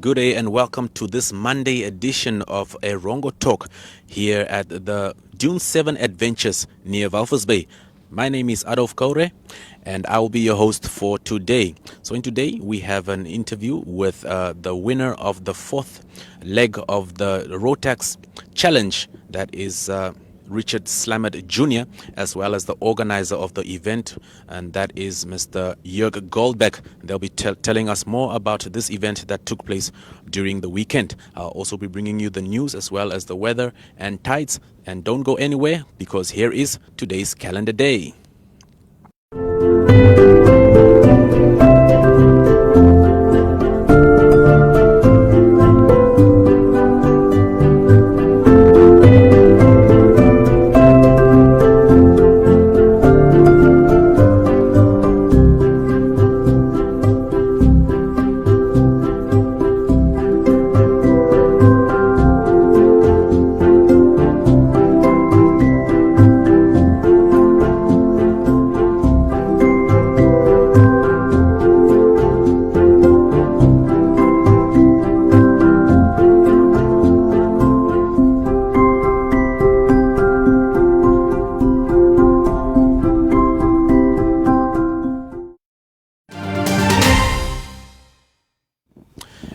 good day and welcome to this Monday edition of Erongo Talk here at the Dune 7 Adventures near Walvis Bay. My name is Adolf Kaure and I will be your host for today. So in today we have an interview with the winner of the fourth leg of the Rotax Challenge, that is Richard Slamet Jr., as well as the organizer of the event, and that is Mr. Jörg Goldbeck. They'll be telling us more about this event that took place during the weekend. I'll also be bringing you the news as well as the weather and tides. And don't go anywhere, because here is today's calendar day.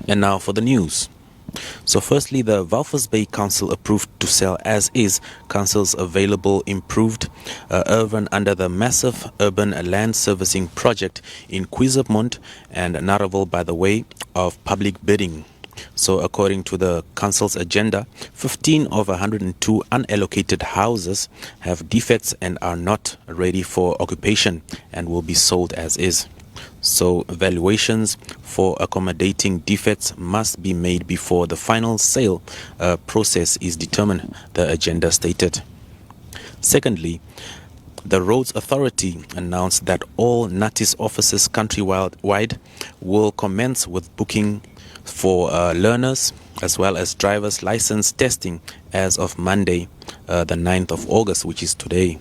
And now for the news. So firstly, the Walvis Bay Council approved to sell as is council's available improved urban under the massive urban land servicing project in Quizermont and Naraville by the way of public bidding. So according to the council's agenda, 15 of 102 unallocated houses have defects and are not ready for occupation and will be sold as is. So valuations for accommodating defects must be made before the final sale process is determined, the agenda stated. Secondly, the Roads Authority announced that all NATIS offices countrywide will commence with booking for learners as well as driver's license testing as of Monday, the 9th of August, which is today.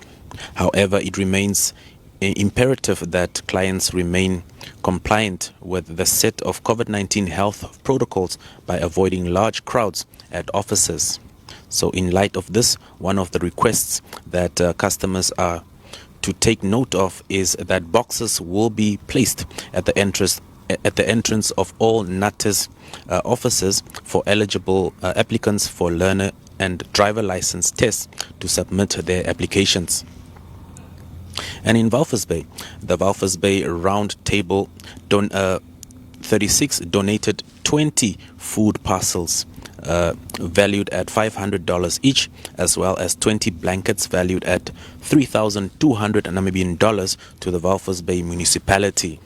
However, it remains imperative that clients remain compliant with the set of COVID-19 health protocols by avoiding large crowds at offices. So in light of this, one of the requests that customers are to take note of is that boxes will be placed at the entrance of all NATIS offices for eligible applicants for learner and driver license tests to submit their applications. And in Walvis Bay, the Walvis Bay Round Table 36 donated 20 food parcels valued at $500 each, as well as 20 blankets valued at 3,200 Namibian dollars to the Walvis Bay municipality.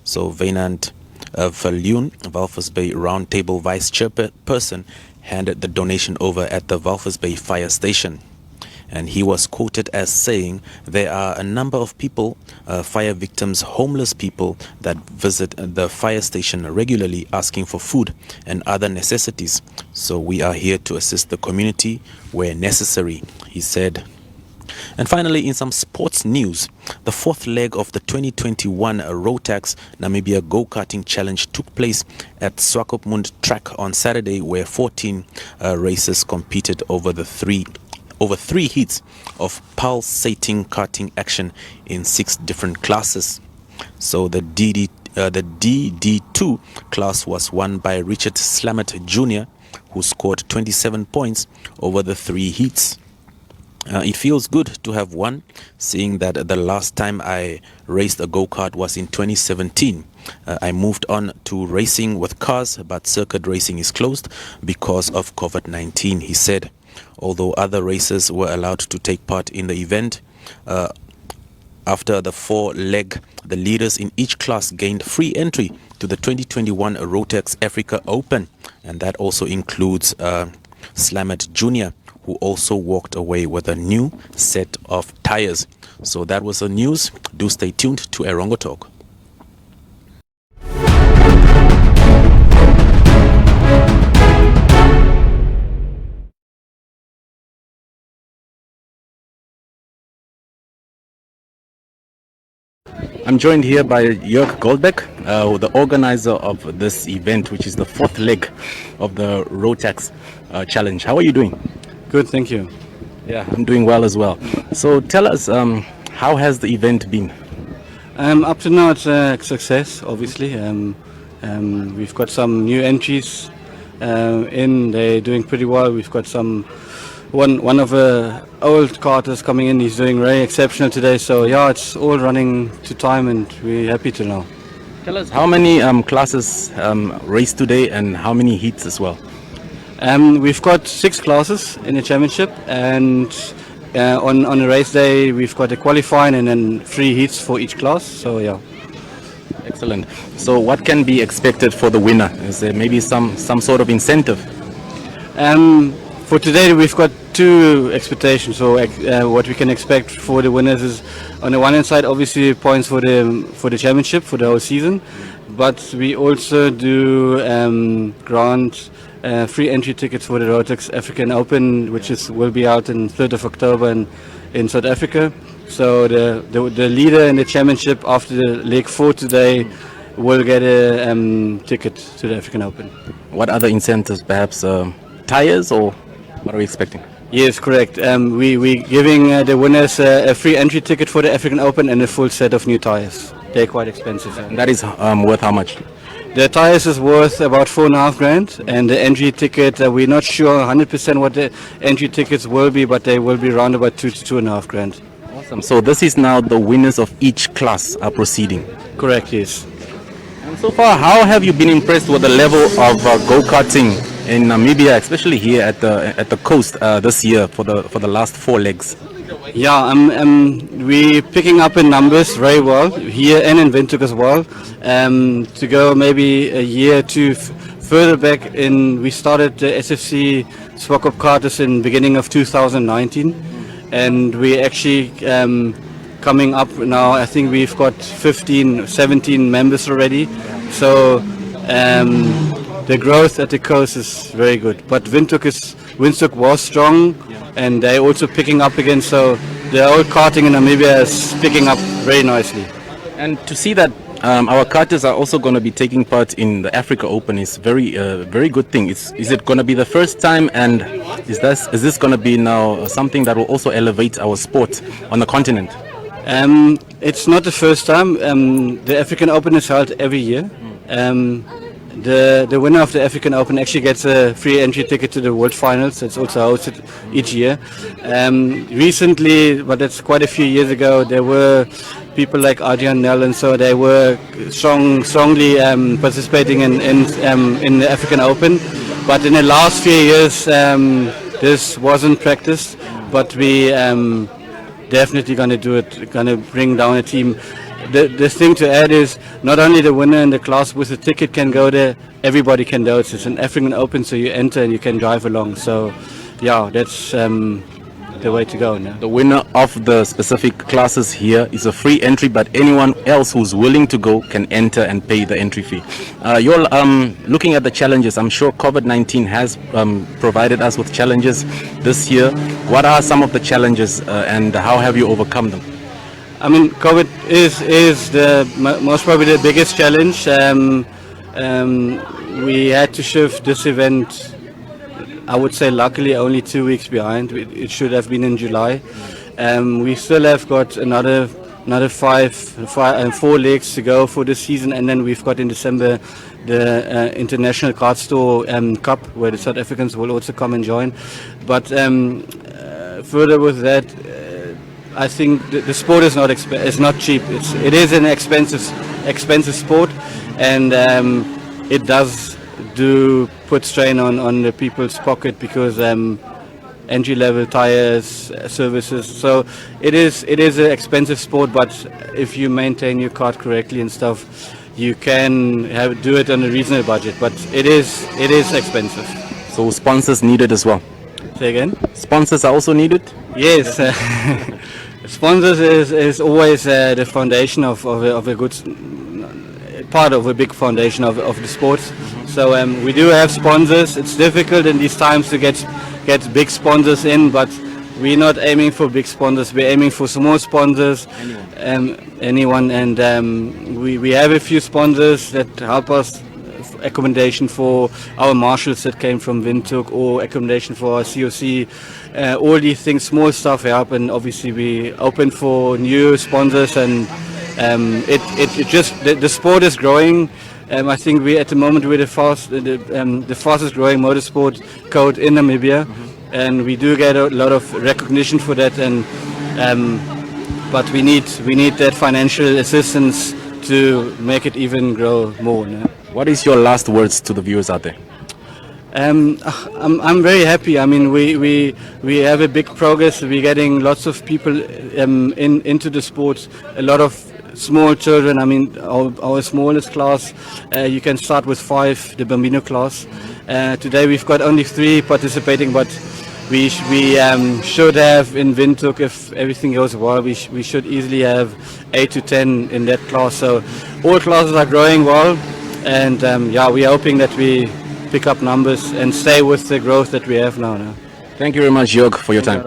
So Vainant Valjoen, Walvis Bay Round Table vice chairperson, handed the donation over at the Walvis Bay fire station. And he was quoted as saying, there are a number of people, fire victims, homeless people, that visit the fire station regularly asking for food and other necessities. So we are here to assist the community where necessary, he said. And finally, in some sports news, the fourth leg of the 2021 Rotax Namibia Go-karting Challenge took place at Swakopmund track on Saturday, where 14 racers competed over three heats of pulsating karting action in 6 different classes. So the DD2 class was won by Richard Slamet Jr., who scored 27 points over the 3 heats. It feels good to have won, seeing that the last time I raced a go-kart was in 2017. I moved on to racing with cars, but circuit racing is closed because of COVID-19, he said. Although other racers were allowed to take part in the event, after the 4-leg, the leaders in each class gained free entry to the 2021 Rotax Africa Open, and that also includes Slamet Jr., who also walked away with a new set of tires. So that was the news. Do stay tuned to Erongo Talk. I'm joined here by Jörg Goldbeck, the organizer of this event, which is the fourth leg of the Rotax challenge. How are you doing? Good, thank you. Yeah, I'm doing well as well. So tell us, how has the event been? Up to now, it's a success, obviously. We've got some new entries they're doing pretty well. We've got one of the old karters coming in, he's doing very exceptional today. So yeah, it's all running to time and we're happy to know. Tell us how many classes raced today and how many heats as well? We've got 6 classes in the championship, and on a race day we've got a qualifying and then 3 heats for each class. So yeah. Excellent. So what can be expected for the winner? Is there maybe some sort of incentive? For today we've got 2 expectations. So what we can expect for the winners is, on the one hand side, obviously points for the championship for the whole season, but we also do grant free entry tickets for the Rotax African Open, which will be out on 3rd of October in South Africa. So the leader in the championship after the leg 4 today will get a ticket to the African Open. What other incentives? Perhaps tires, or what are we expecting? Yes, correct. We're giving the winners a free entry ticket for the African Open and a full set of new tires. They're quite expensive. And that is worth how much? The tires is worth about 4.5 grand, and the entry ticket, we're not sure 100% what the entry tickets will be, but they will be around about 2 to 2.5 grand. Awesome. So this is now the winners of each class are proceeding. Correct, yes. And so far, how have you been impressed with the level of go-karting in Namibia, especially here at the coast this year for the last 4 legs? Yeah, we're picking up in numbers very well here and in Windhoek as well. To go maybe a year or 2 further back, we started the SFC Swakop Karters in beginning of 2019, and we're actually coming up now. I think we've got 17 members already. So the growth at the coast is very good. But Windhoek was strong, and they're also picking up again. So the whole karting in Namibia is picking up very nicely. And to see that our karters are also going to be taking part in the Africa Open is very good thing. Is it going to be the first time, and is this going to be now something that will also elevate our sport on the continent? It's not the first time. The African Open is held every year. The winner of the African Open actually gets a free entry ticket to the World Finals. It's also hosted each year. Recently, but that's quite a few years ago, there were people like Adrian Nell, and so they were strongly participating in the African Open. But in the last few years, this wasn't practiced. But we definitely going to do it. Going to bring down a team. The thing to add is not only the winner in the class with the ticket can go there, everybody can go. It's an African Open, so you enter and you can drive along. So yeah, that's the way to go now. The winner of the specific classes here is a free entry, but anyone else who's willing to go can enter and pay the entry fee. You're looking at the challenges. I'm sure COVID-19 has provided us with challenges this year. What are some of the challenges and how have you overcome them? I mean, COVID is the most probably the biggest challenge. We had to shift this event, I would say luckily only 2 weeks behind. It should have been in July. We still have got another 4 legs to go for this season, and then we've got in December the International Kart Store Cup, where the South Africans will also come and join. But further with that, I think the sport is not cheap. It is an expensive sport, and it does put strain on the people's pocket because entry level tires, services. So it is an expensive sport, but if you maintain your kart correctly and stuff, you can do it on a reasonable budget. But it is expensive. So sponsors needed as well. Say again? Sponsors are also needed? Yes. Sponsors is always the foundation of a good part of a big foundation of the sport. So we do have sponsors. It's difficult in these times to get big sponsors in, but we're not aiming for big sponsors. We're aiming for small sponsors, anyone, and we have a few sponsors that help us. Accommodation for our marshals that came from Windhoek, or accommodation for our COC. All these things, small stuff help, and obviously we open for new sponsors, and it just the sport is growing. I think we at the moment we're the fastest growing motorsport code in Namibia, and we do get a lot of recognition for that. And but we need that financial assistance to make it even grow more. No? What is your last words to the viewers out there? I'm very happy. I mean, we have a big progress. We're getting lots of people into the sport. A lot of small children. I mean, our smallest class, you can start with 5, the Bambino class. Today we've got only 3 participating, but we should have in Windhoek, if everything goes well, we should easily have 8 to 10 in that class. So all classes are growing well. And we're hoping that we pick up numbers and stay with the growth that we have now. Thank you very much, Jörg, for your time.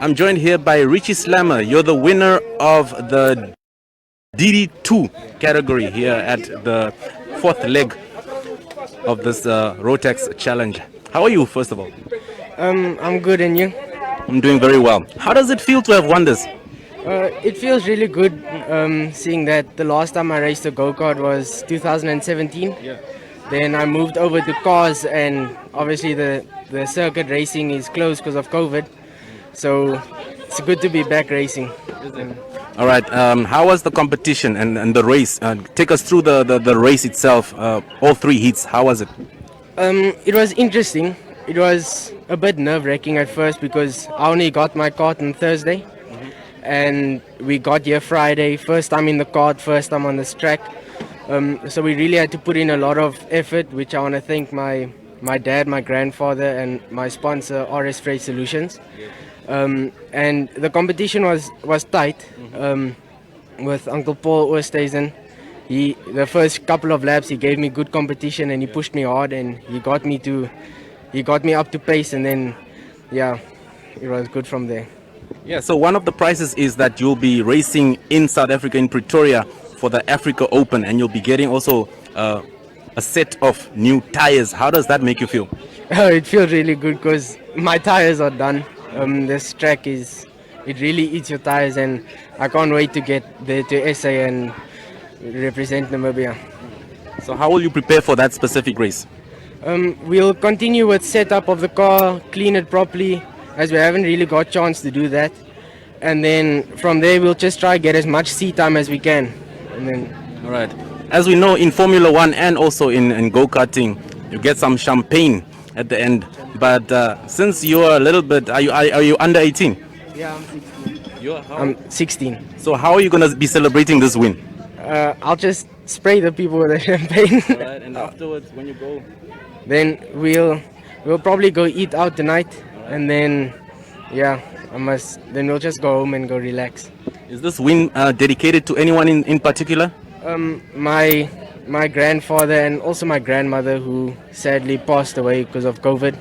I'm joined here by Richie Slamet. You're the winner of the DD2 category here at the 4th leg of this Rotax challenge. How are you, first of all? I'm good, and you? I'm doing very well. How does it feel to have won this? It feels really good, seeing that the last time I raced a go-kart was 2017. Yeah. Then I moved over to cars, and obviously the circuit racing is closed because of COVID. So it's good to be back racing. All right. How was the competition and the race? Take us through the race itself. All 3 heats. How was it? It was interesting. It was a bit nerve-wracking at first because I only got my kart on Thursday, and we got here Friday. First time in the kart, first time on this track. So we really had to put in a lot of effort, which I want to thank my dad, my grandfather, and my sponsor, RS Freight Solutions. And the competition was tight, with Uncle Paul Oosthuizen. The first couple of laps he gave me good competition, and he pushed me hard, and he got me up to pace, and then it was good from there. Yeah, so one of the prizes is that you'll be racing in South Africa, in Pretoria, for the Africa Open, and you'll be getting also a set of new tires. How does that make you feel? It feels really good because my tires are done. This track it really eats your tires, and I can't wait to get there to SA and represent Namibia. So how will you prepare for that specific race? We'll continue with setup of the car, clean it properly, as we haven't really got chance to do that. And then from there we'll just try get as much seat time as we can. And then. All right. As we know, in Formula 1 and also in go-karting, you get some champagne at the end. But since you're a little bit, are you under 18? Yeah, I'm 16. You're how? I'm 16. So how are you going to be celebrating this win? I'll just spray the people with the champagne. All right, and afterwards, when you go? Then we'll probably go eat out tonight, and then then we'll just go home and go relax. Is this win dedicated to anyone in particular? My grandfather and also my grandmother, who sadly passed away because of COVID.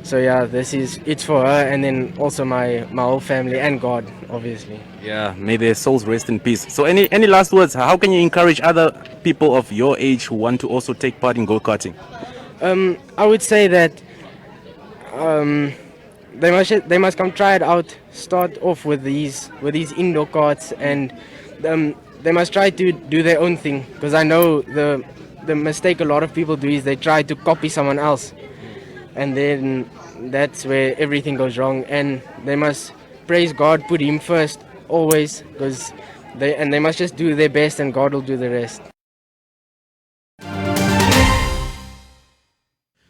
So it's for her, and then also my whole family and God, obviously. Yeah, may their souls rest in peace. So any last words? How can you encourage other people of your age who want to also take part in go-karting? I would say that they must come try it out. Start off with these indoor karts, and they must try to do their own thing. Because I know the mistake a lot of people do is they try to copy someone else, and then that's where everything goes wrong. And they must praise God, put Him first always, because they must just do their best, and God will do the rest.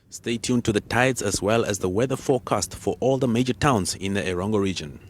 Stay tuned to the tides as well as the weather forecast for all the major towns in the Erongo region.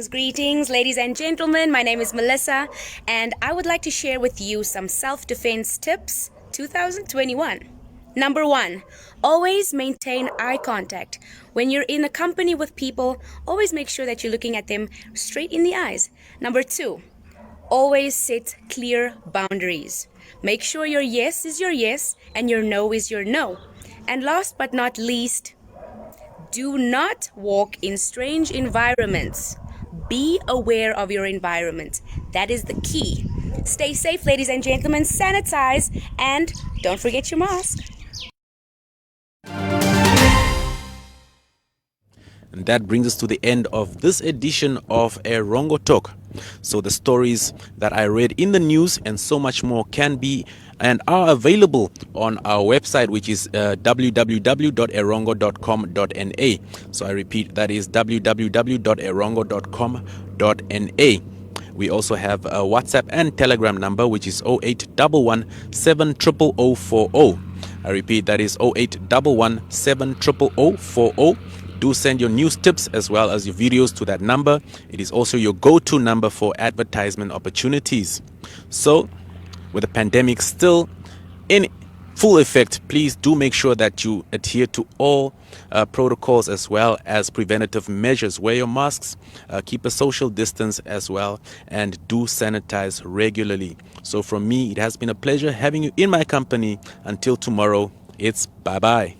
Greetings, ladies and gentlemen. My name is Melissa, and I would like to share with you some self-defense tips 2021. Number 1, always maintain eye contact. When you're in a company with people, always make sure that you're looking at them straight in the eyes. Number 2, always set clear boundaries. Make sure your yes is your yes and your no is your no. And last but not least, do not walk in strange environments. Be aware of your environment. That is the key. Stay safe, ladies and gentlemen. Sanitize and don't forget your mask. And that brings us to the end of this edition of Erongo Talk. So the stories that I read in the news and so much more can be and are available on our website, which is www.erongo.com.na. So I repeat, that is www.erongo.com.na. We also have a WhatsApp and Telegram number, which is 0811 7000040. I repeat, that is 0811 7000040. Do send your news tips as well as your videos to that number. It is also your go-to number for advertisement opportunities. So, with the pandemic still in full effect, please do make sure that you adhere to all protocols as well as preventative measures. Wear your masks, keep a social distance as well, and do sanitize regularly. So from me, it has been a pleasure having you in my company. Until tomorrow, it's bye-bye.